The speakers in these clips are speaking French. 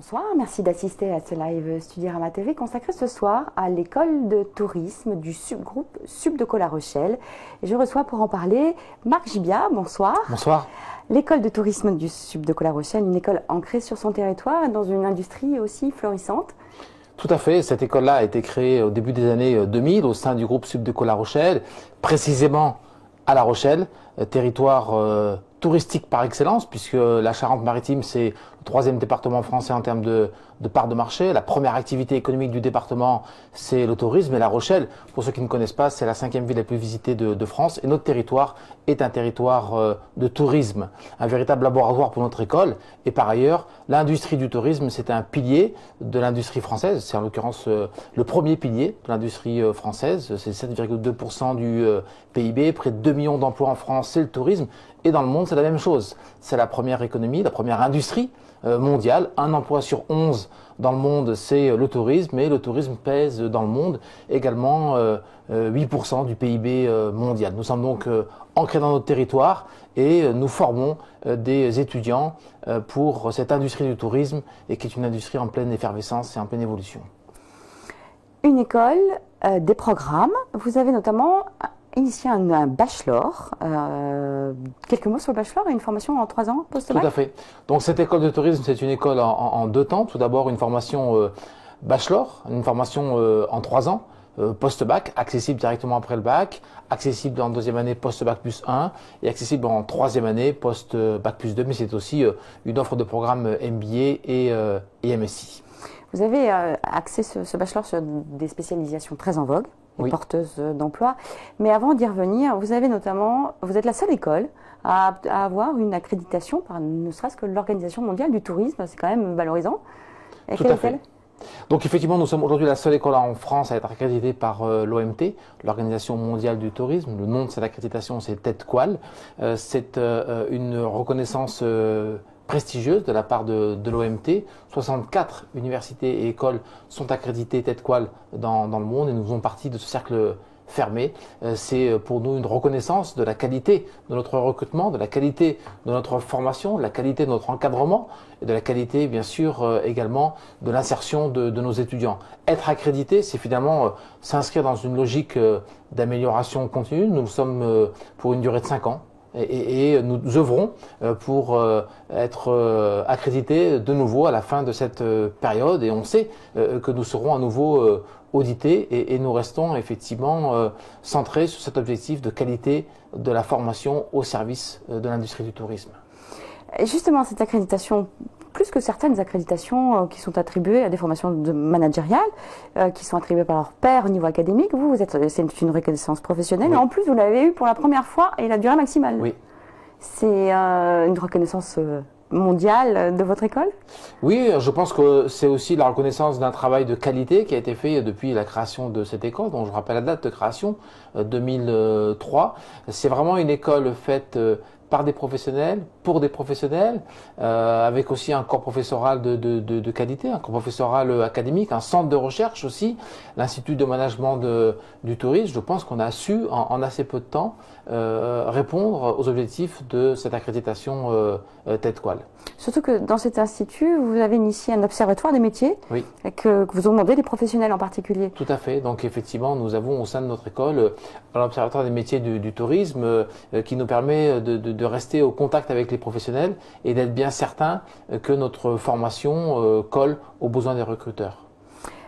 Bonsoir, merci d'assister à ce live Studyrama TV consacré ce soir à l'école de tourisme du subgroupe Subdeco La Rochelle. Et je reçois pour en parler Marc Gibia, bonsoir. Bonsoir. L'école de tourisme du Subdeco La Rochelle, une école ancrée sur son territoire et dans une industrie aussi florissante. Tout à fait, cette école-là a été créée au début des années 2000 au sein du groupe Subdeco La Rochelle, précisément à La Rochelle, territoire touristique par excellence, puisque la Charente-Maritime, c'est le troisième département français en termes de part de marché. La première activité économique du département, c'est le tourisme. Et La Rochelle, pour ceux qui ne connaissent pas, c'est la 5e ville la plus visitée de France. Et notre territoire est un territoire de tourisme, un véritable laboratoire pour notre école. Et par ailleurs, l'industrie du tourisme, c'est un pilier de l'industrie française. C'est en l'occurrence le premier pilier de l'industrie française. C'est 7,2% du PIB, près de 2 millions d'emplois en France, c'est le tourisme. Et dans le monde, c'est la même chose. C'est la première économie, la première industrie mondiale. Un emploi sur 11 dans le monde, c'est le tourisme. Et le tourisme pèse dans le monde également 8% du PIB mondial. Nous sommes donc ancrés dans notre territoire et nous formons des étudiants pour cette industrie du tourisme et qui est une industrie en pleine effervescence et en pleine évolution. Une école, des programmes. Vous avez notamment initié un bachelor. Quelques mots sur le bachelor et une formation en 3 ans post-bac. Tout à fait. Donc cette école de tourisme, c'est une école en 2 temps. Tout d'abord une formation bachelor, une formation en 3 ans. Post-bac, accessible directement après le bac, accessible en 2e année post-bac plus 1 et accessible en 3e année post-bac plus 2, mais c'est aussi une offre de programme MBA et MSI. Vous avez axé ce bachelor sur des spécialisations très en vogue et porteuses d'emploi, mais avant d'y revenir, vous êtes la seule école à avoir une accréditation par ne serait-ce que l'Organisation mondiale du tourisme, c'est quand même valorisant. Et tout à fait. Donc effectivement, nous sommes aujourd'hui la seule école en France à être accréditée par l'OMT, l'Organisation mondiale du tourisme. Le nom de cette accréditation, c'est TEDQual. C'est une reconnaissance prestigieuse de la part de l'OMT. 64 universités et écoles sont accréditées TEDQual dans le monde et nous faisons partie de ce cercle fermé. C'est pour nous une reconnaissance de la qualité de notre recrutement, de la qualité de notre formation, de la qualité de notre encadrement et de la qualité bien sûr également de l'insertion de nos étudiants. Être accrédité, c'est finalement s'inscrire dans une logique d'amélioration continue. Nous sommes pour une durée de 5 ans. Et nous œuvrons pour être accrédités de nouveau à la fin de cette période et on sait que nous serons à nouveau audités et nous restons effectivement centrés sur cet objectif de qualité de la formation au service de l'industrie du tourisme. Et justement, cette accréditation, plus que certaines accréditations qui sont attribuées à des formations managériales, qui sont attribuées par leurs pairs au niveau académique, c'est une reconnaissance professionnelle, et en plus vous l'avez eu pour la première fois et la durée maximale. Oui. C'est une reconnaissance mondiale de votre école? Oui, je pense que c'est aussi la reconnaissance d'un travail de qualité qui a été fait depuis la création de cette école, dont je rappelle la date de création, 2003. C'est vraiment une école faite par des professionnels, pour des professionnels, avec aussi un corps professoral de qualité, un corps professoral académique, un centre de recherche aussi, l'Institut de management du tourisme. Je pense qu'on a su, en assez peu de temps, répondre aux objectifs de cette accréditation TEDQual. Surtout que dans cet institut, vous avez initié un observatoire des métiers que vous ont demandé les professionnels en particulier. Tout à fait. Donc effectivement, nous avons au sein de notre école l'observatoire des métiers du tourisme qui nous permet de rester au contact avec les professionnels et d'être bien certain que notre formation colle aux besoins des recruteurs.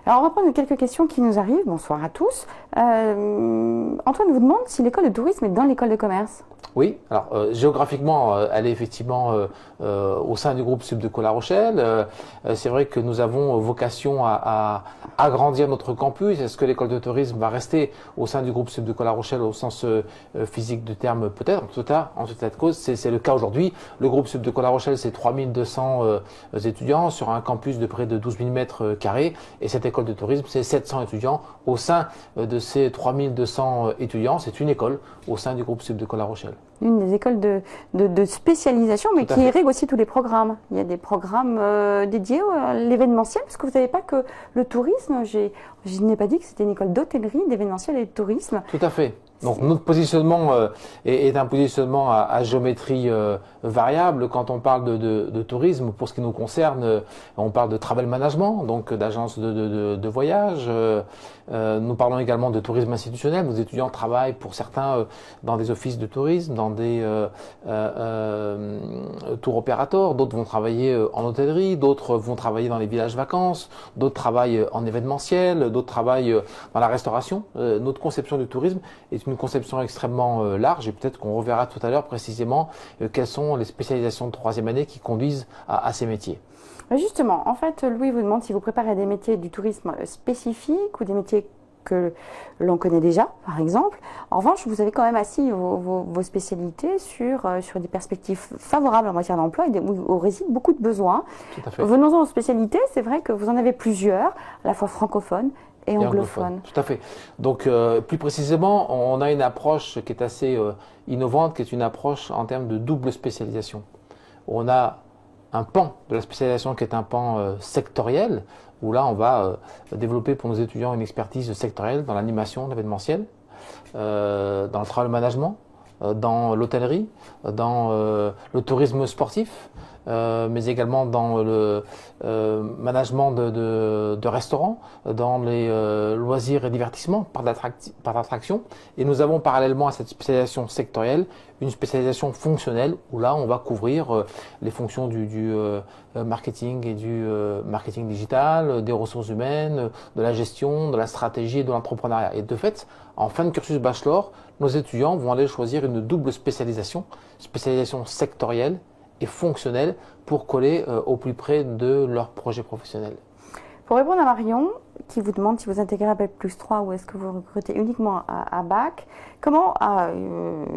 Alors on va prendre quelques questions qui nous arrivent. Bonsoir à tous. Antoine vous demande si l'école de tourisme est dans l'école de commerce. Oui, alors géographiquement, elle est effectivement au sein du groupe Subdeco La Rochelle. C'est vrai que nous avons vocation à agrandir notre campus. Est-ce que l'école de tourisme va rester au sein du groupe Subdeco La Rochelle au sens physique du terme? Peut-être. En tout cas de cause, c'est le cas aujourd'hui. Le groupe Subdeco La Rochelle, c'est 3200 étudiants sur un campus de près de 12 000 mètres carrés. Et cette école de tourisme, c'est 700 étudiants. Au sein de ces 3200 étudiants, c'est une école au sein du groupe Subdeco La Rochelle. Une des écoles de spécialisation, mais qui irrigue aussi tous les programmes. Il y a des programmes dédiés à l'événementiel, parce que vous ne savez pas que le tourisme, je n'ai pas dit que c'était une école d'hôtellerie, d'événementiel et de tourisme. Tout à fait. Donc notre positionnement est un positionnement à géométrie variable. Quand on parle de tourisme, pour ce qui nous concerne, on parle de travel management, donc d'agence de voyage. Nous parlons également de tourisme institutionnel. Nos étudiants travaillent pour certains dans des offices de tourisme, dans des tour opérateurs. D'autres vont travailler en hôtellerie, d'autres vont travailler dans les villages vacances, d'autres travaillent en événementiel, d'autres travaillent dans la restauration. Notre conception du tourisme est une conception extrêmement large et peut-être qu'on reverra tout à l'heure précisément quelles sont les spécialisations de troisième année qui conduisent à ces métiers. Justement, en fait, Louis vous demande si vous préparez des métiers du tourisme spécifiques ou des métiers que l'on connaît déjà, par exemple. En revanche, vous avez quand même assis vos spécialités sur des perspectives favorables en matière d'emploi et où résident beaucoup de besoins. Tout à fait. Venons-en aux spécialités, c'est vrai que vous en avez plusieurs, à la fois francophones et anglophones. Tout à fait. Donc, plus précisément, on a une approche qui est assez innovante, qui est une approche en termes de double spécialisation. On a un pan de la spécialisation qui est un pan sectoriel, où là on va développer pour nos étudiants une expertise sectorielle dans l'animation, l'événementiel, dans le travel management, dans l'hôtellerie, dans le tourisme sportif, mais également dans le management de restaurants, dans les loisirs et divertissements par l'attraction. Et nous avons parallèlement à cette spécialisation sectorielle une spécialisation fonctionnelle où là on va couvrir les fonctions du marketing et du marketing digital, des ressources humaines, de la gestion, de la stratégie et de l'entrepreneuriat. Et de fait, en fin de cursus bachelor, nos étudiants vont aller choisir une double spécialisation sectorielle et fonctionnelle pour coller au plus près de leur projet professionnel. Pour répondre à Marion, qui vous demande si vous intégrez à Bac+3 ou est-ce que vous recrutez uniquement à Bac,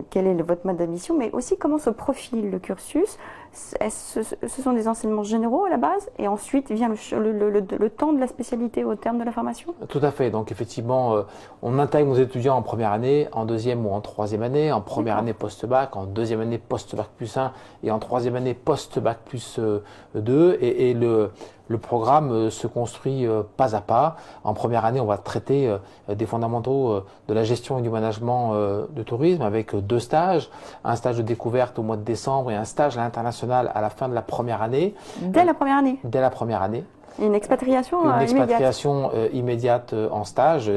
quel est votre mode d'admission, mais aussi comment se profile le cursus. Ce sont des enseignements généraux à la base et ensuite vient le temps de la spécialité au terme de la formation? Tout à fait. Donc effectivement, on intègre nos étudiants en première année, en deuxième ou en troisième année, en première année post-bac, en deuxième année post-bac+1 et en troisième année post-bac+2 et le programme se construit pas à pas. En première année, on va traiter des fondamentaux de la gestion et du management de tourisme avec 2 stages, un stage de découverte au mois de décembre et un stage à l'international à la fin de la première année. Dès la première année? Dès la première année. Une expatriation immédiate? Une expatriation immédiate en stage.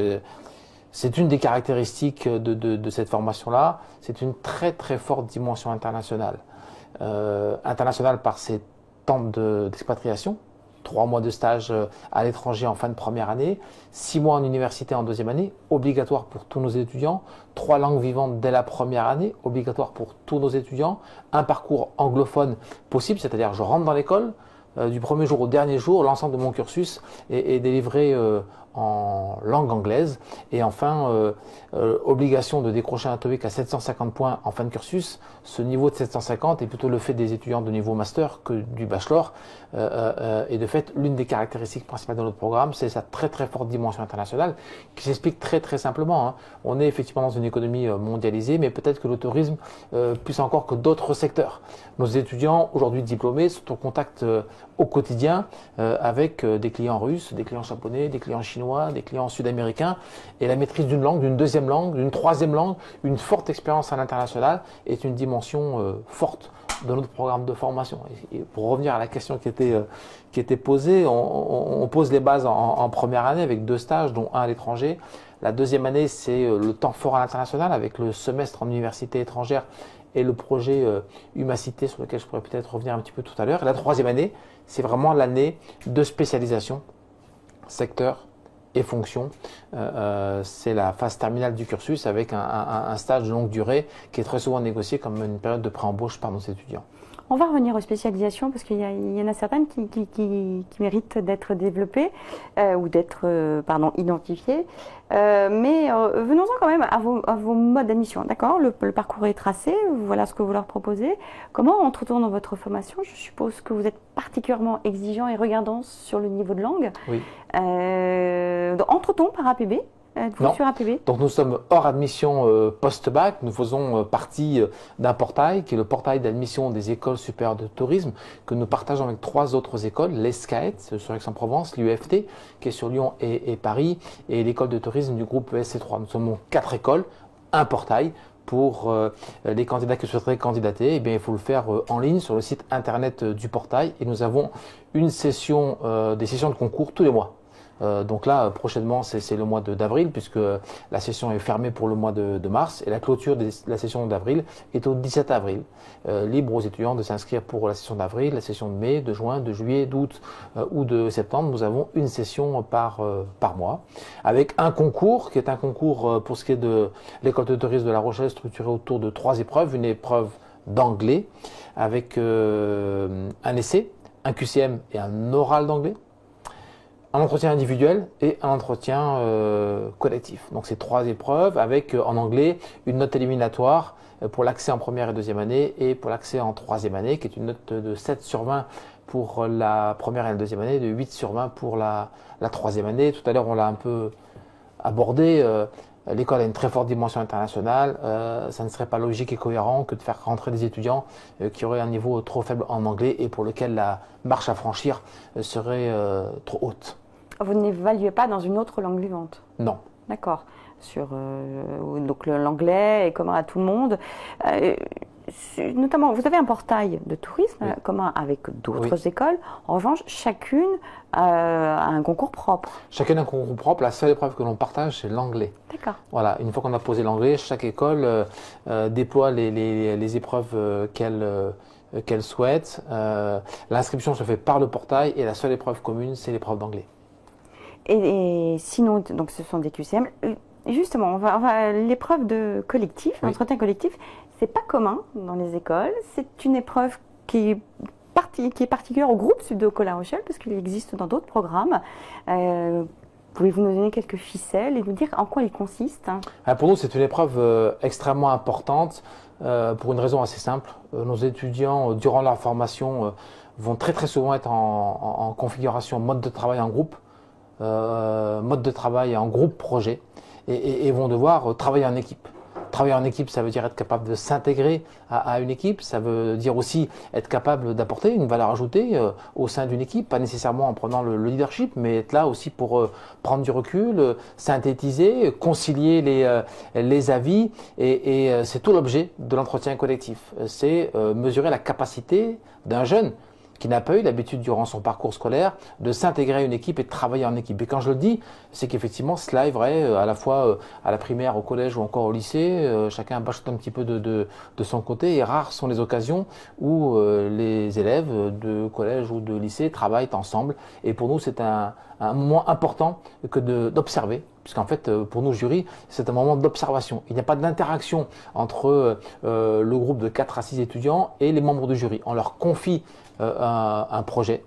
C'est une des caractéristiques de cette formation-là. C'est une très très forte dimension internationale. Internationale par ses temps d'expatriation. 3 mois de stage à l'étranger en fin de première année, 6 mois en université en deuxième année, obligatoire pour tous nos étudiants, 3 langues vivantes dès la première année, obligatoire pour tous nos étudiants, un parcours anglophone possible, c'est-à-dire je rentre dans l'école, du premier jour au dernier jour, l'ensemble de mon cursus est délivré en langue anglaise et enfin obligation de décrocher un TOEIC à 750 points en fin de cursus. Ce niveau de 750 est plutôt le fait des étudiants de niveau master que du bachelor et de fait l'une des caractéristiques principales de notre programme c'est sa très très forte dimension internationale qui s'explique très très simplement, hein. On est effectivement dans une économie mondialisée mais peut-être que le tourisme plus encore que d'autres secteurs. Nos étudiants aujourd'hui diplômés sont en contact au quotidien avec des clients russes, des clients japonais, des clients chinois, des clients sud-américains et la maîtrise d'une langue, d'une deuxième langue, d'une troisième langue, une forte expérience à l'international est une dimension forte de notre programme de formation. Et pour revenir à la question qui était posée, on pose les bases en première année avec 2 stages dont un à l'étranger. La deuxième année c'est le temps fort à l'international avec le semestre en université étrangère et le projet Humacité sur lequel je pourrais peut-être revenir un petit peu tout à l'heure. Et la troisième année, c'est vraiment l'année de spécialisation, secteur et fonction. C'est la phase terminale du cursus avec un stage de longue durée qui est très souvent négocié comme une période de pré-embauche par nos étudiants. On va revenir aux spécialisations parce qu'il y en a certaines qui méritent d'être développées ou d'être identifiées. Mais venons-en quand même à vos modes d'admission. D'accord, le parcours est tracé, voilà ce que vous leur proposez. Comment entre-t-on dans votre formation? Je suppose que vous êtes particulièrement exigeant et regardant sur le niveau de langue. Oui. Entre-t-on par APB? Non. Sur APB. Donc nous sommes hors admission post-bac, nous faisons partie d'un portail qui est le portail d'admission des écoles supérieures de tourisme que nous partageons avec 3 autres écoles, l'ESCAET sur Aix-en-Provence, l'UFT qui est sur Lyon et Paris et l'école de tourisme du groupe ESC3. Nous sommes 4 écoles un portail pour les candidats qui souhaiteraient candidater. Eh bien, il faut le faire en ligne sur le site internet du portail et nous avons des sessions de concours tous les mois. Donc là, prochainement, c'est le mois d'avril puisque la session est fermée pour le mois de mars et la clôture de la session d'avril est au 17 avril. Libre aux étudiants de s'inscrire pour la session d'avril, la session de mai, de juin, de juillet, d'août ou de septembre. Nous avons une session par mois avec un concours qui est un concours pour ce qui est de l'école de tourisme de La Rochelle structuré autour de 3 épreuves. Une épreuve d'anglais avec un essai, un QCM et un oral d'anglais. Un entretien individuel et un entretien collectif. Donc c'est 3 épreuves avec en anglais une note éliminatoire pour l'accès en première et deuxième année et pour l'accès en troisième année qui est une note de 7 sur 20 pour la première et la deuxième année, de 8 sur 20 pour la troisième année. Tout à l'heure on l'a un peu abordé. L'école a une très forte dimension internationale. Ça ne serait pas logique et cohérent que de faire rentrer des étudiants qui auraient un niveau trop faible en anglais et pour lequel la marche à franchir serait trop haute. Vous n'évaluez pas dans une autre langue vivante? Non. D'accord. Donc l'anglais est commun à tout le monde. Notamment, vous avez un portail de tourisme commun avec d'autres écoles. En revanche, chacune a un concours propre. Chacune a un concours propre. La seule épreuve que l'on partage, c'est l'anglais. D'accord. Voilà. Une fois qu'on a posé l'anglais, chaque école déploie les épreuves qu'elle souhaite. L'inscription se fait par le portail et la seule épreuve commune, c'est l'épreuve d'anglais. Et sinon, donc ce sont des QCM. Justement, l'épreuve de collectif, l'entretien collectif, c'est pas commun dans les écoles. C'est une épreuve qui est particulière au groupe Sud de La Rochelle, parce qu'il existe dans d'autres programmes. Pouvez-vous nous donner quelques ficelles et nous dire en quoi il consiste? Pour nous, c'est une épreuve extrêmement importante pour une raison assez simple. Nos étudiants, durant leur formation, vont très souvent être en configuration mode de travail en groupe. Mode de travail en groupe projet et vont devoir travailler en équipe. Travailler en équipe, ça veut dire être capable de s'intégrer à une équipe, ça veut dire aussi être capable d'apporter une valeur ajoutée au sein d'une équipe, pas nécessairement en prenant le leadership, mais être là aussi pour prendre du recul, synthétiser, concilier les avis et c'est tout l'objet de l'entretien collectif. C'est mesurer la capacité d'un jeune qui n'a pas eu l'habitude durant son parcours scolaire de s'intégrer à une équipe et de travailler en équipe. Et quand je le dis, c'est qu'effectivement cela est vrai à la fois à la primaire, au collège ou encore au lycée. Chacun bachote un petit peu de son côté et rares sont les occasions où les élèves de collège ou de lycée travaillent ensemble. Et pour nous, c'est un moment important que d'observer. Puisqu'en fait, pour nous, jury, c'est un moment d'observation. Il n'y a pas d'interaction entre le groupe de 4 à 6 étudiants et les membres du jury. On leur confie un projet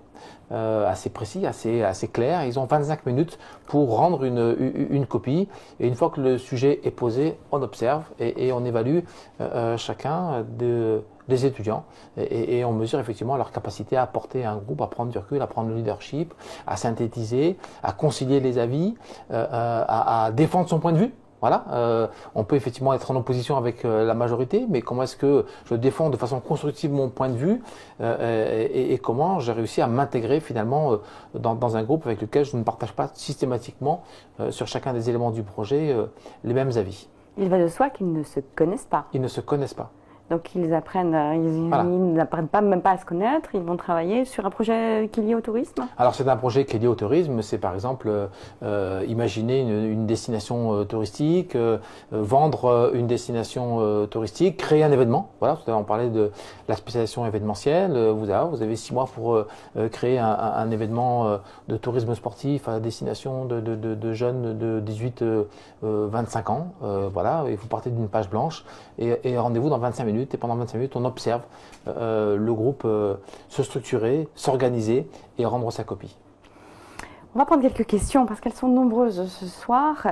assez précis, assez clair. Ils ont 25 minutes pour rendre une copie. Et une fois que le sujet est posé, on observe et on évalue chacun des étudiants et on mesure effectivement leur capacité à apporter un groupe, à prendre du recul, à prendre le leadership, à synthétiser, à concilier les avis, à défendre son point de vue. Voilà, on peut effectivement être en opposition avec la majorité, mais comment est-ce que je défends de façon constructive mon point de vue et comment j'ai réussi à m'intégrer finalement dans un groupe avec lequel je ne partage pas systématiquement sur chacun des éléments du projet les mêmes avis. Il va de soi qu'ils ne se connaissent pas. Ils ne se connaissent pas. Donc ils n'apprennent pas même pas à se connaître, ils vont travailler sur un projet qui est lié au tourisme. Alors c'est un projet qui est lié au tourisme, c'est par exemple imaginer une destination touristique, vendre une destination touristique, créer un événement. Voilà, tout à l'heure on parlait de la spécialisation événementielle. Vous avez 6 mois pour créer un événement de tourisme sportif à destination de jeunes de 18-25 ans. Voilà, et vous partez d'une page blanche et rendez-vous dans 25 minutes. Et pendant 25 minutes, on observe le groupe se structurer, s'organiser et rendre sa copie. On va prendre quelques questions parce qu'elles sont nombreuses ce soir,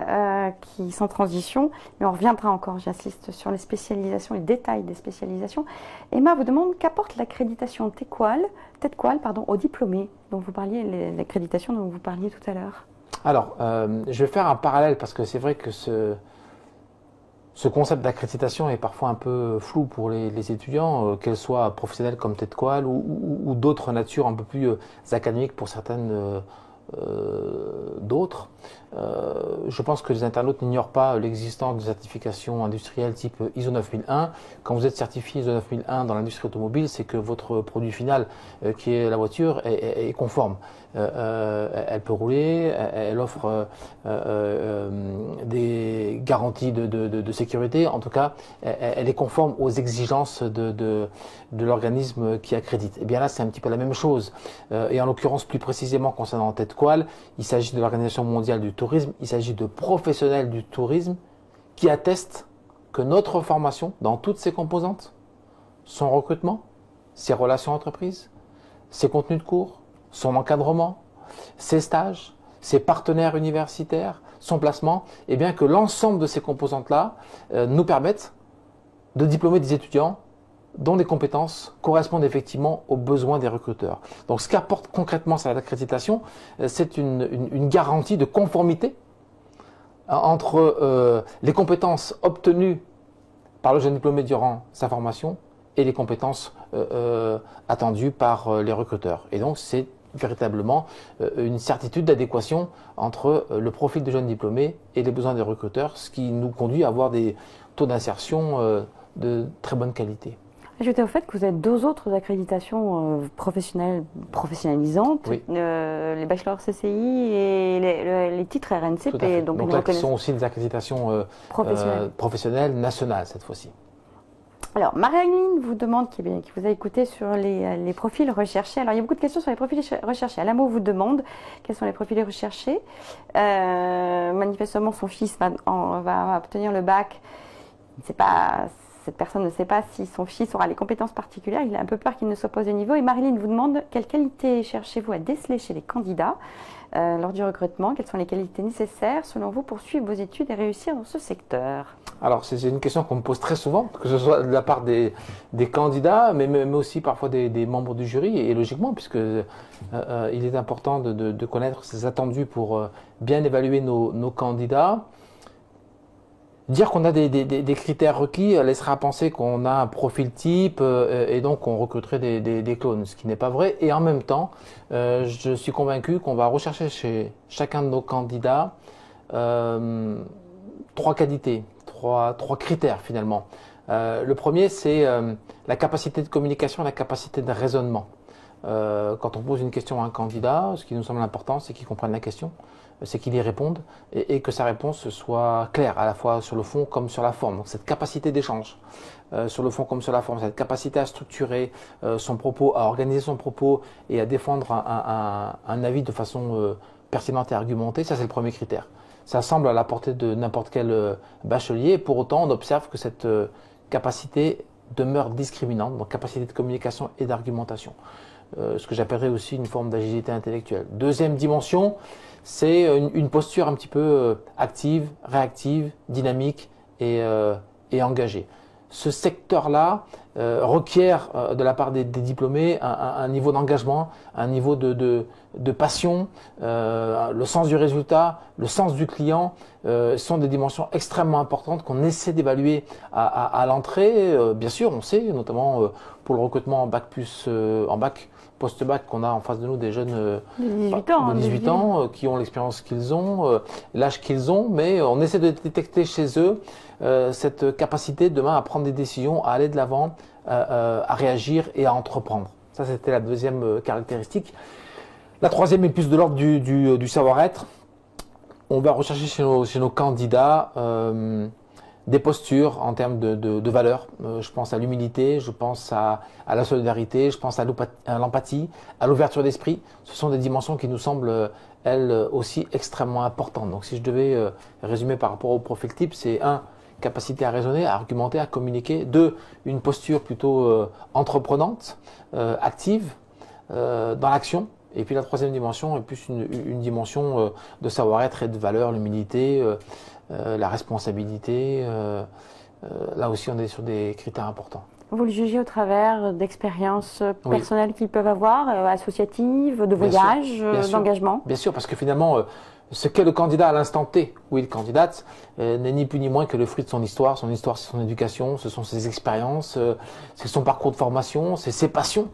qui sont en transition, mais on reviendra encore, j'insiste, sur les spécialisations, les détails des spécialisations. Emma vous demande qu'apporte l'accréditation TEDQual aux diplômés dont vous parliez, l'accréditation dont vous parliez tout à l'heure. Alors, je vais faire un parallèle parce que c'est vrai que ce concept d'accréditation est parfois un peu flou pour les étudiants, qu'elles soient professionnelles comme TEDQual ou d'autres natures un peu plus académiques pour certaines d'autres. Je pense que les internautes n'ignorent pas l'existence de certifications industrielles type ISO 9001. Quand vous êtes certifié ISO 9001 dans l'industrie automobile, c'est que votre produit final, qui est la voiture, est conforme. Elle peut rouler, elle offre des garanties de sécurité. En tout cas, elle est conforme aux exigences de l'organisme qui accrédite. Et bien là, c'est un petit peu la même chose. Et en l'occurrence, plus précisément concernant TEDqual, il s'agit de l'Organisation mondiale du tourisme, il s'agit de professionnels du tourisme qui attestent que notre formation, dans toutes ses composantes, son recrutement, ses relations entreprises, ses contenus de cours, son encadrement, ses stages, ses partenaires universitaires, son placement, et bien que l'ensemble de ces composantes-là nous permettent de diplômer des étudiants dont les compétences correspondent effectivement aux besoins des recruteurs. Donc ce qu'apporte concrètement cette accréditation, c'est une garantie de conformité entre les compétences obtenues par le jeune diplômé durant sa formation et les compétences attendues par les recruteurs. Et donc c'est véritablement une certitude d'adéquation entre le profil de jeune diplômé et les besoins des recruteurs, ce qui nous conduit à avoir des taux d'insertion de très bonne qualité. Ajoutez au fait que vous avez deux autres accréditations professionnalisantes, oui. Les bachelors CCI et les titres RNCP. Donc là, qui sont aussi des accréditations professionnelles nationales cette fois-ci. Alors, Marie-Aline vous demande, qui vous a écouté sur les profils recherchés. Alors, il y a beaucoup de questions sur les profils recherchés. Alamo vous demande quels sont les profils recherchés. Manifestement, son fils va obtenir le bac. Cette personne ne sait pas si son fils aura les compétences particulières. Il a un peu peur qu'il ne soit pas au niveau. Et Marilyn vous demande quelles qualités cherchez-vous à déceler chez les candidats lors du recrutement? Quelles sont les qualités nécessaires selon vous pour suivre vos études et réussir dans ce secteur? Alors, c'est une question qu'on me pose très souvent, que ce soit de la part des candidats, mais aussi parfois des membres du jury, et logiquement, puisque il est important de connaître ces attendus pour bien évaluer nos candidats. Dire qu'on a des critères requis laissera penser qu'on a un profil type et donc on recruterait des clones, ce qui n'est pas vrai. Et en même temps, je suis convaincu qu'on va rechercher chez chacun de nos candidats trois qualités, trois critères finalement. Le premier, c'est la capacité de communication, la capacité de raisonnement. Quand on pose une question à un candidat, ce qui nous semble important, c'est qu'il comprenne la question, c'est qu'il y réponde et que sa réponse soit claire, à la fois sur le fond comme sur la forme. Donc cette capacité d'échange, sur le fond comme sur la forme, cette capacité à structurer son propos, à organiser son propos et à défendre un avis de façon pertinente et argumentée, ça c'est le premier critère. Ça semble à la portée de n'importe quel bachelier, et pour autant on observe que cette capacité demeure discriminante, donc capacité de communication et d'argumentation. Ce que j'appellerais aussi une forme d'agilité intellectuelle. Deuxième dimension, c'est une posture un petit peu active, réactive, dynamique et engagée. Ce secteur-là requiert de la part des diplômés un niveau d'engagement, un niveau de passion, le sens du résultat, le sens du client, sont des dimensions extrêmement importantes qu'on essaie d'évaluer à l'entrée. Bien sûr, on sait, notamment pour le recrutement en bac post-bac, qu'on a en face de nous des jeunes de 18 ans qui ont l'expérience qu'ils ont, l'âge qu'ils ont, mais on essaie de détecter chez eux cette capacité demain à prendre des décisions, à aller de l'avant, à réagir et à entreprendre. Ça, c'était la deuxième caractéristique. La troisième est plus de l'ordre du savoir-être. On va rechercher chez nos candidats des postures en termes de valeurs. Je pense à l'humilité, je pense à la solidarité, je pense à l'empathie, à l'ouverture d'esprit. Ce sont des dimensions qui nous semblent, elles aussi, extrêmement importantes. Donc si je devais résumer par rapport au profil type, c'est 1, capacité à raisonner, à argumenter, à communiquer. 2, une posture plutôt entreprenante, active, dans l'action. Et puis la troisième dimension est plus une dimension de savoir-être et de valeur, l'humilité, la responsabilité. Là aussi, on est sur des critères importants. Vous le jugez au travers d'expériences personnelles qu'ils peuvent avoir, associatives, de voyage, d'engagement? Bien sûr, parce que finalement, ce qu'est le candidat à l'instant T où il candidate n'est ni plus ni moins que le fruit de son histoire. Son histoire, c'est son éducation, ce sont ses expériences, c'est son parcours de formation, c'est ses passions.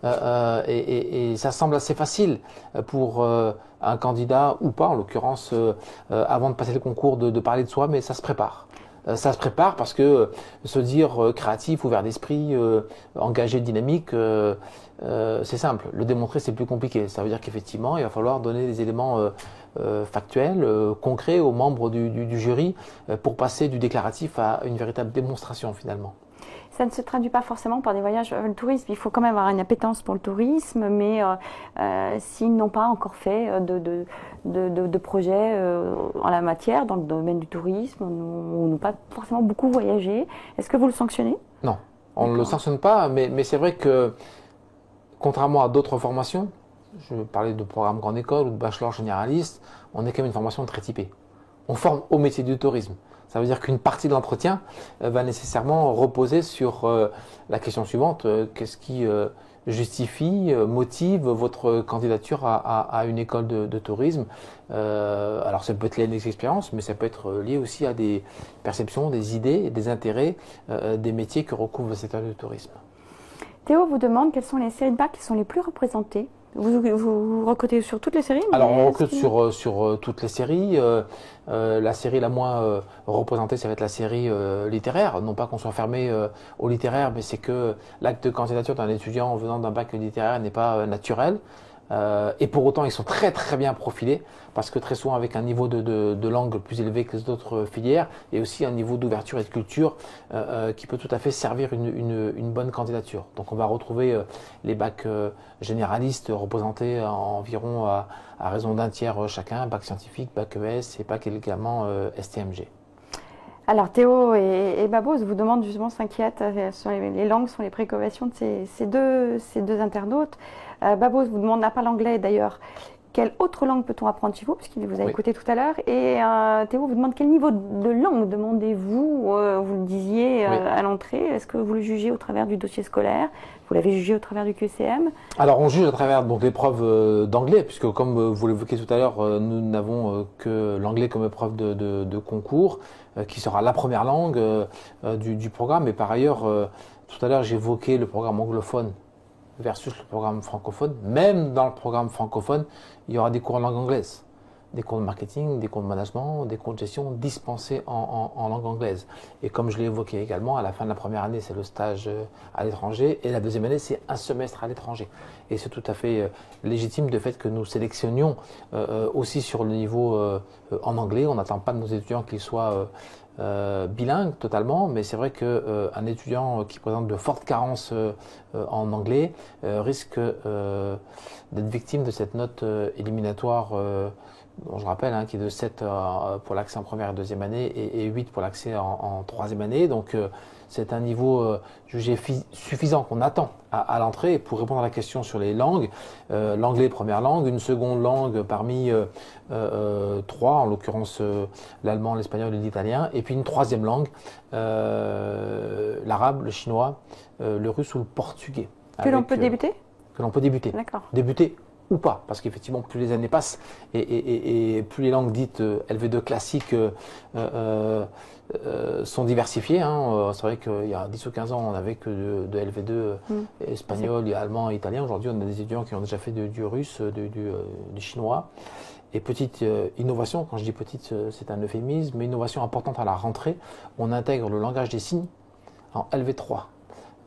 Et ça semble assez facile pour un candidat ou pas, en l'occurrence, avant de passer le concours, de parler de soi, mais ça se prépare. Ça se prépare parce que se dire créatif, ouvert d'esprit, engagé, dynamique, c'est simple. Le démontrer, c'est plus compliqué. Ça veut dire qu'effectivement, il va falloir donner des éléments factuels, concrets aux membres du jury pour passer du déclaratif à une véritable démonstration finalement. Ça ne se traduit pas forcément par des voyages. Le tourisme, il faut quand même avoir une appétence pour le tourisme, mais s'ils n'ont pas encore fait de projet en la matière, dans le domaine du tourisme, ou n'ont pas forcément beaucoup voyagé, est-ce que vous le sanctionnez? Non, on ne le sanctionne pas, mais c'est vrai que, contrairement à d'autres formations, je parlais de programme grande école ou de bachelor généraliste, on est quand même une formation très typée. On forme au métier du tourisme. Ça veut dire qu'une partie de l'entretien va nécessairement reposer sur la question suivante. Qu'est-ce qui justifie, motive votre candidature à une école de tourisme? Alors ça peut être lié à une expérience, mais ça peut être lié aussi à des perceptions, des idées, des intérêts, des métiers que recouvre le secteur du tourisme. Théo vous demande quelles sont les séries de bac qui sont les plus représentées. Vous recrutez sur toutes les séries? Alors on recrute sur toutes les séries. La série la moins représentée, ça va être la série littéraire. Non pas qu'on soit fermé au littéraire, mais c'est que l'acte de candidature d'un étudiant venant d'un bac littéraire n'est pas naturel. Et pour autant, ils sont très très bien profilés parce que très souvent avec un niveau de langue plus élevé que les autres filières et aussi un niveau d'ouverture et de culture qui peut tout à fait servir une bonne candidature. Donc on va retrouver les bacs généralistes représentés environ à raison d'un tiers chacun, bac scientifique, bac ES et bac également STMG. Alors Théo et Babos vous demandent justement, s'inquiètent sur les langues, sur les préoccupations de ces deux internautes. Babos vous demande, n'a pas l'anglais d'ailleurs, quelle autre langue peut-on apprendre chez vous, puisqu'il vous a écouté tout à l'heure. Et Théo vous demande quel niveau de langue demandez-vous, vous le disiez à l'entrée, est-ce que vous le jugez au travers du dossier scolaire? Vous l'avez jugé au travers du QCM? Alors on juge à travers donc l'épreuve d'anglais, puisque comme vous l'évoquiez tout à l'heure, nous n'avons que l'anglais comme épreuve de concours, qui sera la première langue du programme. Et par ailleurs, tout à l'heure j'évoquais le programme anglophone versus le programme francophone. Même dans le programme francophone, il y aura des cours en langue anglaise, des cours de marketing, des cours de management, des cours de gestion dispensés en langue anglaise. Et comme je l'ai évoqué également, à la fin de la première année, c'est le stage à l'étranger, et la deuxième année, c'est un semestre à l'étranger. Et c'est tout à fait légitime de fait que nous sélectionnions aussi sur le niveau en anglais. On n'attend pas de nos étudiants qu'ils soient bilingue totalement, mais c'est vrai qu'un étudiant qui présente de fortes carences en anglais risque d'être victime de cette note éliminatoire dont je rappelle qui est de 7 pour l'accès en première et deuxième année et 8 pour l'accès en troisième année. Donc c'est un niveau jugé suffisant qu'on attend à l'entrée. Pour répondre à la question sur les langues, l'anglais première langue, une seconde langue parmi trois, en l'occurrence l'allemand, l'espagnol et l'italien, et puis une troisième langue, l'arabe, le chinois, le russe ou le portugais. Que l'on peut débuter? Que l'on peut débuter. D'accord. Débuter ou pas, parce qu'effectivement plus les années passent et plus les langues dites LV2 classiques sont diversifiées. C'est vrai qu'il y a 10 ou 15 ans on n'avait que de LV2 espagnol, allemand et italien. Aujourd'hui on a des étudiants qui ont déjà fait du russe, du chinois. Et petite innovation, quand je dis petite c'est un euphémisme, mais innovation importante à la rentrée, on intègre le langage des signes en LV3.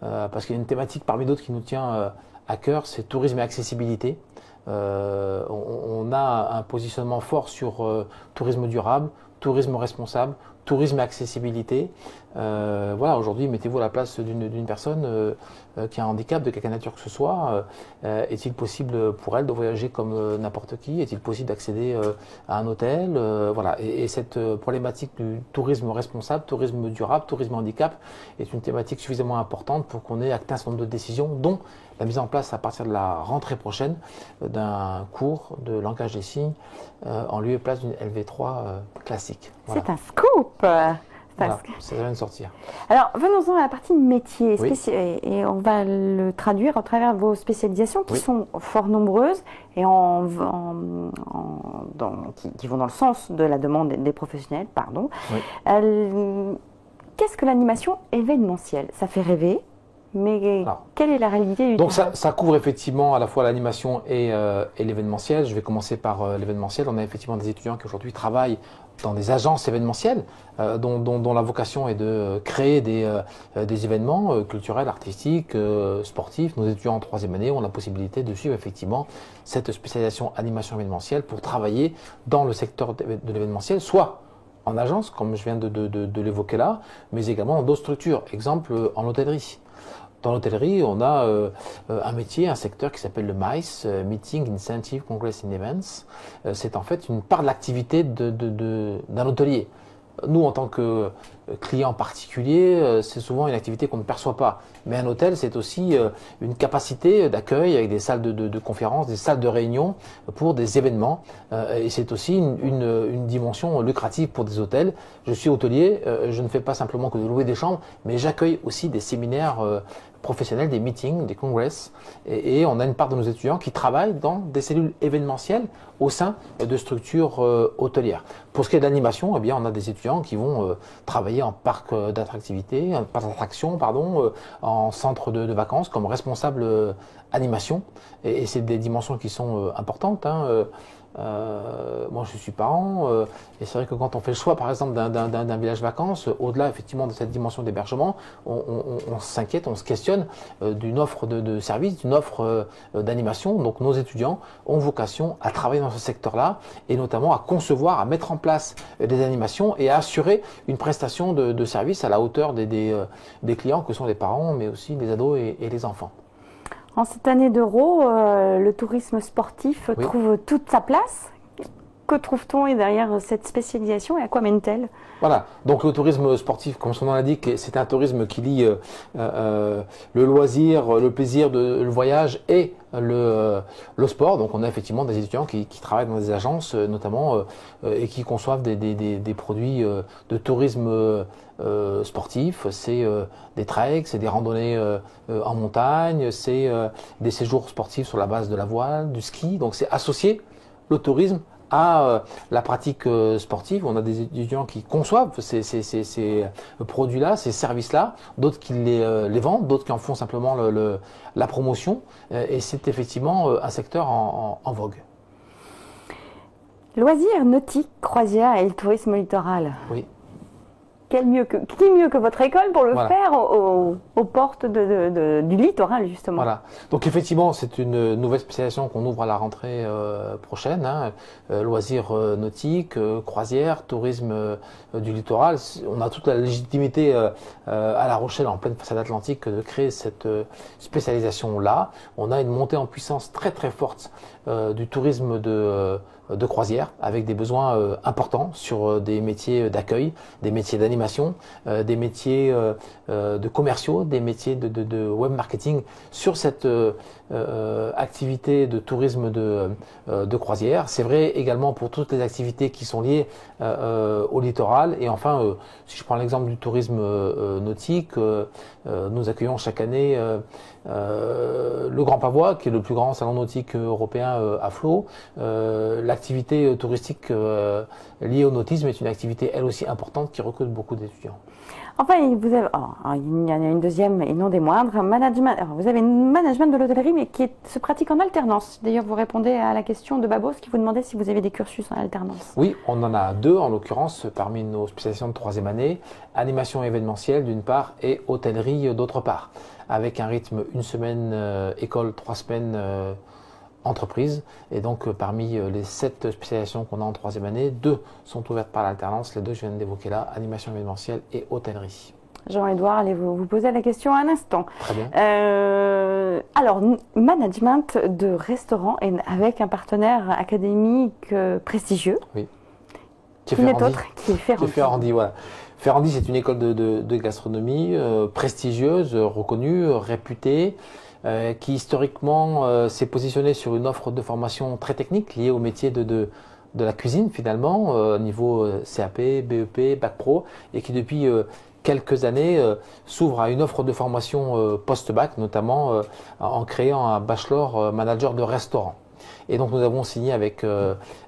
Parce qu'il y a une thématique parmi d'autres qui nous tient à cœur, c'est tourisme et accessibilité. On a un positionnement fort sur tourisme durable, tourisme responsable, tourisme et accessibilité. Voilà, aujourd'hui, mettez-vous à la place d'une personne qui a un handicap de quelque nature que ce soit. Est-il possible pour elle de voyager comme n'importe qui? Est-il possible d'accéder à un hôtel? Voilà. Et cette problématique du tourisme responsable, tourisme durable, tourisme handicap est une thématique suffisamment importante pour qu'on ait acté un certain nombre de décisions, dont la mise en place à partir de la rentrée prochaine d'un cours de langage des signes en lieu et place d'une LV3 classique. Voilà. C'est un scoop! Voilà, ça vient de sortir. Alors, venons-en à la partie métier. Oui. Et on va le traduire à travers vos spécialisations qui sont fort nombreuses et qui vont dans le sens de la demande des professionnels. Pardon. Oui. Qu'est-ce que l'animation événementielle? Ça fait rêver, mais quelle est la réalité du Donc terrain? ça couvre effectivement à la fois l'animation et l'événementiel. Je vais commencer par l'événementiel. On a effectivement des étudiants qui aujourd'hui travaillent dans des agences événementielles dont la vocation est de créer des événements culturels, artistiques, sportifs. Nos étudiants en troisième année ont la possibilité de suivre effectivement cette spécialisation animation événementielle pour travailler dans le secteur de l'événementiel, soit en agence, comme je viens de l'évoquer là, mais également dans d'autres structures, exemple en hôtellerie. Dans l'hôtellerie, on a un métier, un secteur qui s'appelle le MICE, Meeting, Incentive, Congress and Events. C'est en fait une part de l'activité d'un hôtelier. Nous, en tant que client particulier, c'est souvent une activité qu'on ne perçoit pas. Mais un hôtel, c'est aussi une capacité d'accueil avec des salles de conférences, des salles de réunion pour des événements. Et c'est aussi une dimension lucrative pour des hôtels. Je suis hôtelier, je ne fais pas simplement que de louer des chambres, mais j'accueille aussi des séminaires professionnels, des meetings, des congrès. Et on a une part de nos étudiants qui travaillent dans des cellules événementielles au sein de structures hôtelières. Pour ce qui est de l'animation, eh bien, on a des étudiants qui vont travailler en parc d'attractivité, en parc d'attraction, pardon, en centre de vacances comme responsable animation. Et c'est des dimensions qui sont importantes. Moi, je suis parent, et c'est vrai que quand on fait le choix, par exemple, d'un village vacances, au-delà effectivement de cette dimension d'hébergement, on s'inquiète, on se questionne d'une offre de service, d'une offre d'animation. Donc, nos étudiants ont vocation à travailler dans ce secteur-là, et notamment à concevoir, à mettre en place des animations et à assurer une prestation de service à la hauteur des clients que sont les parents, mais aussi les ados et les enfants. En cette année d'Euro, le tourisme sportif trouve toute sa place. Que trouve-t-on derrière cette spécialisation et à quoi mène-t-elle? Voilà, donc le tourisme sportif, comme son nom l'indique, c'est un tourisme qui lie le loisir, le plaisir, le voyage et le sport. Donc on a effectivement des étudiants qui travaillent dans des agences notamment et qui conçoivent des produits de tourisme sportif. C'est des treks, c'est des randonnées en montagne, c'est des séjours sportifs sur la base de la voile, du ski. Donc c'est associé le tourisme à la pratique sportive. On a des étudiants qui conçoivent ces produits-là, ces services-là, d'autres qui les vendent, d'autres qui en font simplement la promotion. Et c'est effectivement un secteur en vogue. Loisirs, nautiques, croisières et le tourisme littoral. Oui. Qui mieux que votre école pour le faire aux portes du littoral, justement? Voilà. Donc effectivement, c'est une nouvelle spécialisation qu'on ouvre à la rentrée prochaine. Loisirs nautiques, croisières, tourisme du littoral. On a toute la légitimité à La Rochelle, en pleine façade atlantique, de créer cette spécialisation-là. On a une montée en puissance très très forte du tourisme de croisière, avec des besoins importants sur des métiers d'accueil, des métiers d'animation, des métiers de commerciaux, des métiers de web marketing sur cette activité de tourisme de croisière. C'est vrai également pour toutes les activités qui sont liées au littoral. Et enfin, si je prends l'exemple du tourisme nautique, nous accueillons chaque année le Grand Pavois, qui est le plus grand salon nautique européen à flot. L'activité touristique liée au nautisme est une activité elle aussi importante qui recrute beaucoup d'étudiants. Enfin, il y en a une deuxième et non des moindres, management. Alors, vous avez une management de l'hôtellerie, mais qui se pratique en alternance. D'ailleurs, vous répondez à la question de Babos qui vous demandait si vous avez des cursus en alternance. Oui, on en a deux en l'occurrence parmi nos spécialisations de troisième année, animation événementielle d'une part et hôtellerie d'autre part, avec un rythme une semaine école, 3 semaines entreprise. Et donc parmi les 7 spécialisations qu'on a en troisième année, 2 sont ouvertes par l'alternance, les 2 je viens d'évoquer là, animation événementielle et hôtellerie. Jean-Édouard, allez vous poser la question un instant. Très bien. Alors, management de restaurant et avec un partenaire académique prestigieux. Oui. Qui n'est autre qui est Ferrandi. Ferrandi, voilà. Ferrandi, c'est une école de gastronomie prestigieuse, reconnue, réputée, qui historiquement s'est positionnée sur une offre de formation très technique liée au métier de de la cuisine finalement, niveau CAP, BEP, Bac Pro, et qui depuis quelques années s'ouvre à une offre de formation post-bac, notamment en créant un bachelor manager de restaurant. Et donc nous avons signé avec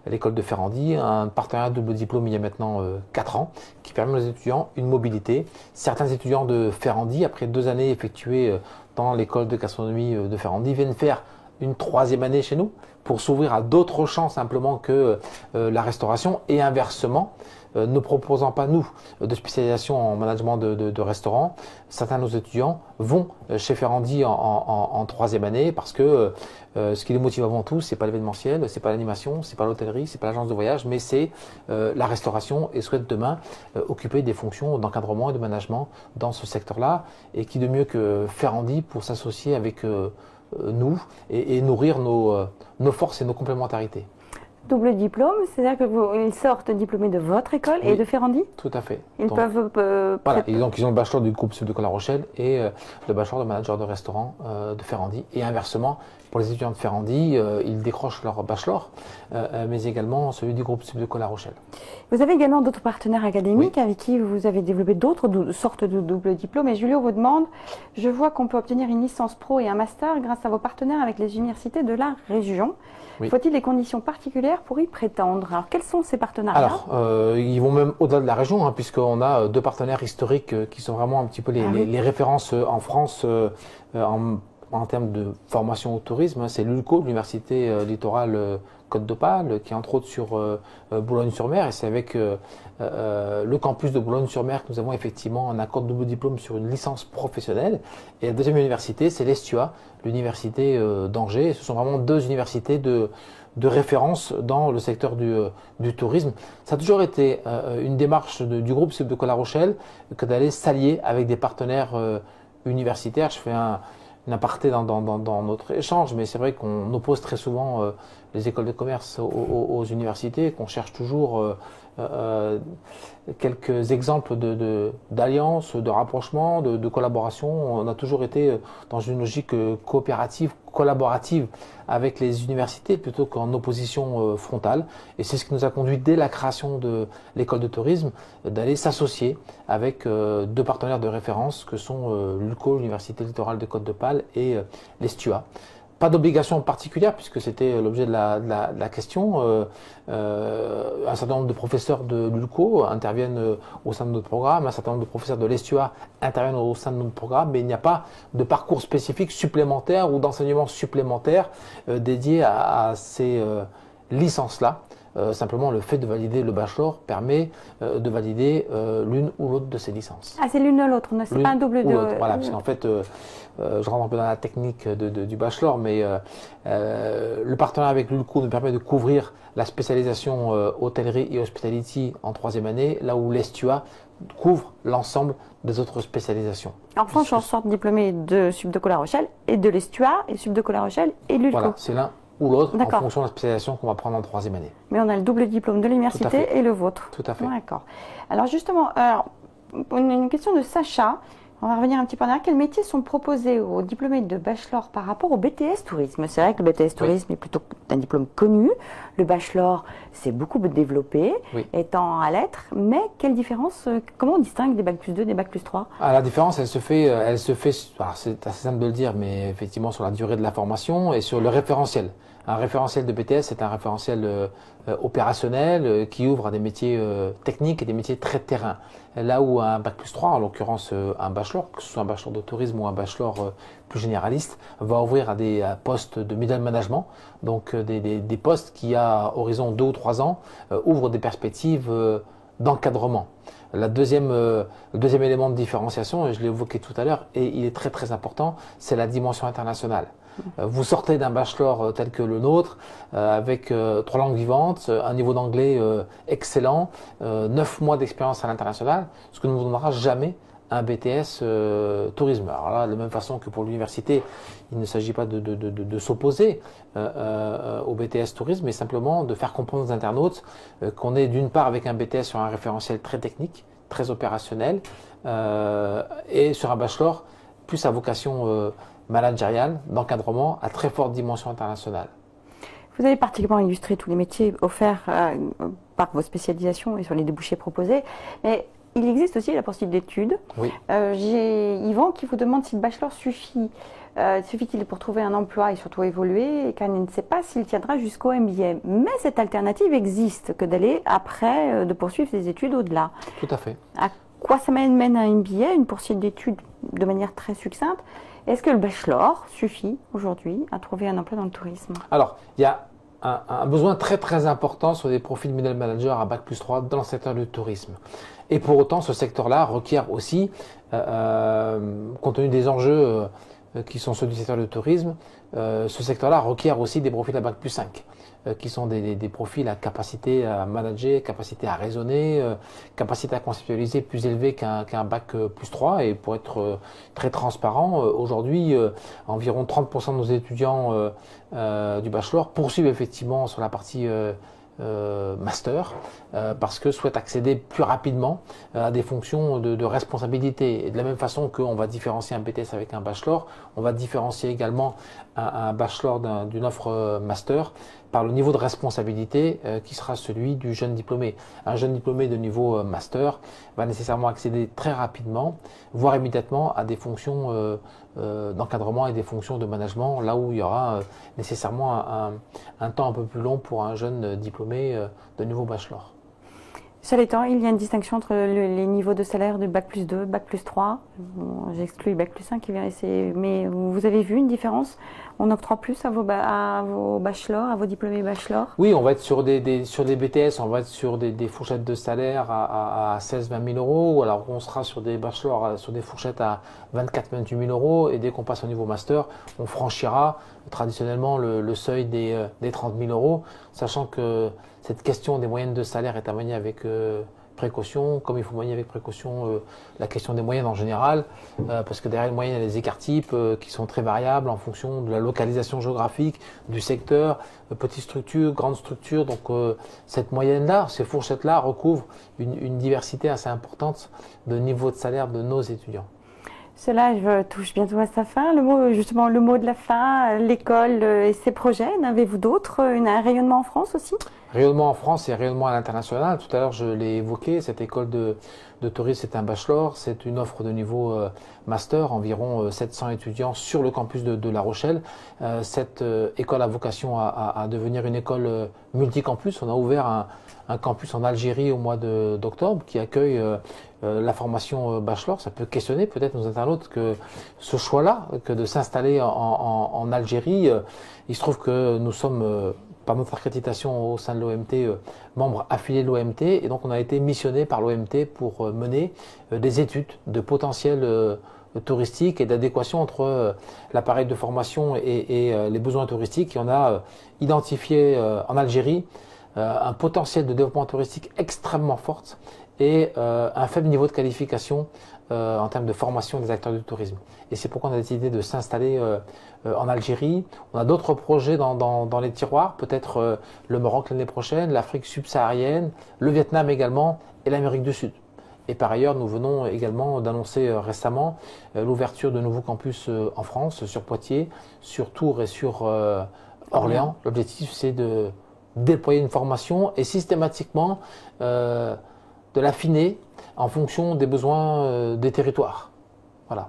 l'école de Ferrandi un partenariat double diplôme il y a maintenant 4 ans qui permet aux étudiants une mobilité. Certains étudiants de Ferrandi, après 2 années effectuées dans l'école de gastronomie de Ferrandi, viennent faire une 3e année chez nous pour s'ouvrir à d'autres champs simplement que la restauration, et inversement, ne proposant pas nous de spécialisation en management de restaurant, certains de nos étudiants vont chez Ferrandi en 3e année parce que ce qui les motive avant tout, c'est pas l'événementiel, c'est pas l'animation, c'est pas l'hôtellerie, c'est pas l'agence de voyage, mais c'est la restauration, et souhaitent demain occuper des fonctions d'encadrement et de management dans ce secteur-là. Et qui de mieux que Ferrandi pour s'associer avec nous et nourrir nos forces et nos complémentarités. Double diplôme, c'est-à-dire qu'ils sortent diplômés de votre école et de Ferrandi? Tout à fait. Ils peuvent... voilà, et donc ils ont le bachelor du groupe Sud de La Rochelle et le bachelor de manager de restaurant de Ferrandi. Et inversement, pour les étudiants de Ferrandi, ils décrochent leur bachelor, mais également celui du groupe Sud de La Rochelle. Vous avez également d'autres partenaires académiques avec qui vous avez développé d'autres sortes de double diplômes. Et Julio vous demande, je vois qu'on peut obtenir une licence pro et un master grâce à vos partenaires avec les universités de la région. Oui. Faut-il des conditions particulières pour y prétendre? Alors, quels sont ces partenariats? Alors, ils vont même au-delà de la région, hein, puisqu'on a 2 partenaires historiques qui sont vraiment un petit peu les références en France en termes de formation au tourisme. C'est l'ULCO, l'Université Littorale Côte d'Opale, qui est entre autres sur Boulogne-sur-Mer, et c'est avec le campus de Boulogne-sur-Mer que nous avons effectivement un accord de double diplôme sur une licence professionnelle. Et la deuxième université, c'est l'Estua, l'université d'Angers. Et ce sont vraiment 2 universités de référence dans le secteur du tourisme. Ça a toujours été une démarche du groupe Sud de La Rochelle que d'aller s'allier avec des partenaires universitaires. Je fais une aparté dans notre échange, mais c'est vrai qu'on oppose très souvent les écoles de commerce aux universités, qu'on cherche toujours quelques exemples d'alliance, de rapprochement, de collaboration. On a toujours été dans une logique coopérative, collaborative avec les universités plutôt qu'en opposition frontale. Et c'est ce qui nous a conduit dès la création de l'école de tourisme d'aller s'associer avec 2 partenaires de référence que sont l'ULCO, l'Université Littorale de Côte d'Opale, et l'Estua. Pas d'obligation particulière puisque c'était l'objet de la question. Un certain nombre de professeurs de l'ULCO interviennent au sein de notre programme, un certain nombre de professeurs de l'Estua interviennent au sein de notre programme, mais il n'y a pas de parcours spécifique supplémentaire ou d'enseignement supplémentaire dédié à ces licences-là. Simplement, le fait de valider le bachelor permet de valider l'une ou l'autre de ces licences. Ah, c'est l'une ou l'autre, c'est pas un double de... Voilà, parce qu'en fait, je rentre un peu dans la technique du bachelor, mais le partenariat avec l'ULCO nous permet de couvrir la spécialisation hôtellerie et hospitality en 3e année, là où l'Estua couvre l'ensemble des autres spécialisations. En France, on sort diplômé de Sud de La Rochelle et de l'Estua, et Sud de La Rochelle et l'ULCO. Voilà, c'est l'un ou l'autre en fonction de la spécialisation qu'on va prendre en 3e année. Mais on a le double diplôme de l'université et le vôtre. Tout à fait. D'accord. Alors justement, une question de Sacha. On va revenir un petit peu en arrière. Quels métiers sont proposés aux diplômés de bachelor par rapport au BTS tourisme? C'est vrai que le BTS tourisme est plutôt un diplôme connu. Le bachelor s'est beaucoup développé, étant à lettres. Mais quelle différence? Comment on distingue des bac plus 2 des bac plus 3? La différence, elle se fait, c'est assez simple de le dire, mais effectivement sur la durée de la formation et sur le référentiel. Un référentiel de BTS, c'est un référentiel opérationnel qui ouvre à des métiers techniques et des métiers très terrain. Là où un bac plus 3, en l'occurrence un bachelor, que ce soit un bachelor de tourisme ou un bachelor plus généraliste, va ouvrir à des postes de middle management, donc des postes qui, à horizon 2 ou 3 ans, ouvrent des perspectives d'encadrement. Le deuxième élément de différenciation, et je l'ai évoqué tout à l'heure, et il est très très important, c'est la dimension internationale. Vous sortez d'un bachelor tel que le nôtre, avec 3 langues vivantes, un niveau d'anglais excellent, 9 mois d'expérience à l'international, ce que ne vous donnera jamais un BTS tourisme. Alors là, de la même façon que pour l'université, il ne s'agit pas de s'opposer au BTS tourisme, mais simplement de faire comprendre aux internautes qu'on est d'une part avec un BTS sur un référentiel très technique, très opérationnel, et sur un bachelor plus à vocation managériale, d'encadrement, à très forte dimension internationale. Vous avez particulièrement illustré tous les métiers offerts par vos spécialisations et sur les débouchés proposés. Mais il existe aussi la poursuite d'études. Oui. J'ai Yvan qui vous demande si le bachelor suffit-il pour trouver un emploi et surtout évoluer, car il ne sait pas s'il tiendra jusqu'au MBA. Mais cette alternative existe, que d'aller après, de poursuivre ses études au-delà. Tout à fait. À quoi ça mène un MBA, une poursuite d'études de manière très succincte? Est-ce que le bachelor suffit aujourd'hui à trouver un emploi dans le tourisme? Alors, il y a un besoin très très important sur des profils middle manager à Bac+3 dans le secteur du tourisme. Et pour autant, ce secteur-là requiert aussi, compte tenu des enjeux qui sont ceux du secteur du tourisme, ce secteur-là requiert aussi des profils à Bac+5, qui sont des profils à capacité à manager, capacité à raisonner, capacité à conceptualiser plus élevée qu'un Bac+3. Et pour être très transparent, aujourd'hui, environ 30% de nos étudiants du bachelor poursuivent effectivement sur la partie master parce que souhaitent accéder plus rapidement à des fonctions de responsabilité. Et de la même façon qu'on va différencier un BTS avec un bachelor, on va différencier également un bachelor d'une offre master par le niveau de responsabilité qui sera celui du jeune diplômé. Un jeune diplômé de niveau master va nécessairement accéder très rapidement, voire immédiatement, à des fonctions d'encadrement et des fonctions de management, là où il y aura nécessairement un temps un peu plus long pour un jeune diplômé de niveau bachelor. Cela étant, il y a une distinction entre les niveaux de salaire de Bac+2, Bac+3. Bon, j'exclus Bac+5, mais vous avez vu une différence? On octroie plus à vos bachelors, à vos diplômés bachelors? Oui, on va être sur des BTS, on va être sur des fourchettes de salaire à 16-20 000 euros, ou alors on sera sur des bachelors, sur des fourchettes à 24-28 000 euros, et dès qu'on passe au niveau master, on franchira traditionnellement le seuil des 30 000 euros, sachant que cette question des moyennes de salaire est à manier avec précaution, comme il faut manier avec précaution la question des moyennes en général, parce que derrière les moyennes, il y a les écarts types qui sont très variables en fonction de la localisation géographique, du secteur, petite structure, grande structure. Donc cette moyenne-là, ces fourchettes-là recouvrent une diversité assez importante de niveaux de salaire de nos étudiants. Cela touche bientôt à sa fin. Le mot de la fin, l'école et ses projets. N'avez-vous d'autres? Un rayonnement en France aussi? Rayonnement en France et rayonnement à l'international. Tout à l'heure, je l'ai évoqué, cette école de tourisme, c'est un bachelor, c'est une offre de niveau master, environ 700 étudiants sur le campus de La Rochelle. Cette école a vocation à devenir une école multicampus. On a ouvert un campus en Algérie au mois d'octobre qui accueille la formation bachelor. Ça peut questionner peut-être nos internautes que ce choix-là, que de s'installer en Algérie. Il se trouve que nous sommes par notre accréditation au sein de l'OMT, membre affilié de l'OMT, et donc on a été missionné par l'OMT pour mener des études de potentiel touristique et d'adéquation entre l'appareil de formation et les besoins touristiques. Et on a identifié en Algérie un potentiel de développement touristique extrêmement fort et un faible niveau de qualification en termes de formation des acteurs du tourisme. Et c'est pourquoi on a décidé de s'installer en Algérie. On a d'autres projets dans les tiroirs, peut-être le Maroc l'année prochaine, l'Afrique subsaharienne, le Vietnam également et l'Amérique du Sud. Et par ailleurs, nous venons également d'annoncer récemment l'ouverture de nouveaux campus en France, sur Poitiers, sur Tours et sur Orléans. L'objectif, c'est de déployer une formation et systématiquement de l'affiner en fonction des besoins des territoires. Voilà.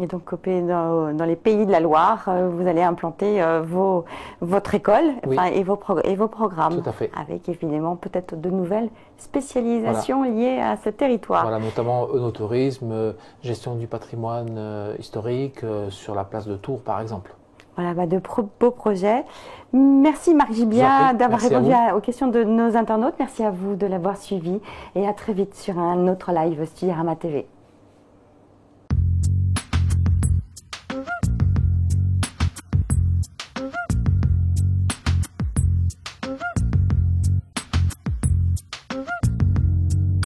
Et donc, dans les pays de la Loire, vous allez implanter votre école, oui, et vos programmes. Tout à fait. Avec évidemment peut-être de nouvelles spécialisations liées à ce territoire. Voilà, notamment œnotourisme, gestion du patrimoine historique sur la place de Tours par exemple. Voilà, de beaux projets. Merci Marc Gibia d'avoir répondu aux questions de nos internautes. Merci à vous de l'avoir suivi et à très vite sur un autre live Studioramma TV.